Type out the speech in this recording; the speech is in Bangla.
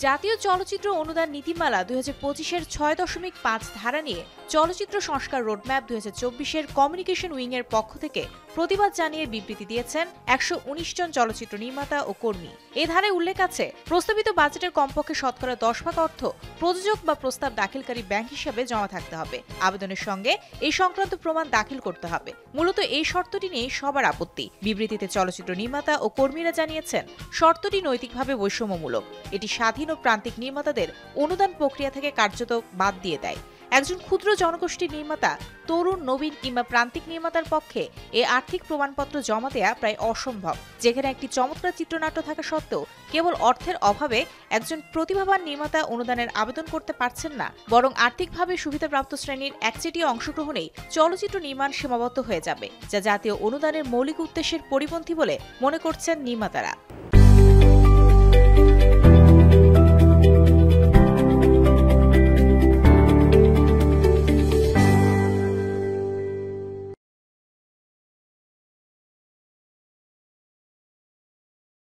জাতীয় চলচ্চিত্র অনুদান নীতিমালা ২০২৫-এর ৬.৫ ধারা নিয়ে চলচ্চিত্র সংস্কার রোডম্যাপ ২০২৪-এর কমিউনিকেশন উইংয়ের পক্ষ থেকে প্রতিবাদ জানিয়ে বিবৃতি দিয়েছেন ১১৯ জন চলচ্চিত্র নির্মাতা ও কর্মী। এ ধারায় উল্লেখ আছে, প্রস্তাবিত বাজেটের কমপক্ষে শতকরা ১০% অর্থ প্রযোজক বা প্রস্তাব দাখিলকারী ব্যাংক হিসেবে জমা থাকতে হবে। আবেদনের সঙ্গে এই সংক্রান্ত প্রমাণ দাখিল করতে হবে। মূলত এই শর্তটি নিয়ে সবার আপত্তি। বিবৃতিতে চলচ্চিত্র নির্মাতা ও কর্মীরা জানিয়েছেন, শর্তটি নৈতিকভাবে বৈষম্যমূলক। এটি স্বাধীন ও প্রান্তিক নির্মাতাদের অনুদান প্রক্রিয়া থেকে কার্যত বাদ দিয়ে দেয়। একজন ক্ষুদ্র জনগোষ্ঠীর নির্মাতা, তরুণ, নবীন কিংবা প্রান্তিক নির্মাতার পক্ষে এ আর্থিক প্রমাণপত্র জমা দেয়া প্রায় অসম্ভব। যেখানে একটি চমৎকার চিত্রনাট্য থাকা সত্ত্বেও কেবল অর্থের অভাবে একজন প্রতিভাবান নির্মাতা অনুদানের আবেদন করতে পারছেন না, বরং আর্থিকভাবে সুবিধাপ্রাপ্ত শ্রেণীর একচেটিয়া অংশগ্রহণেই চলচ্চিত্র নির্মাণ সীমাবদ্ধ হয়ে যাবে, যা জাতীয় অনুদানের মৌলিক উদ্দেশ্যের পরিপন্থী বলে মনে করছেন নির্মাতারা।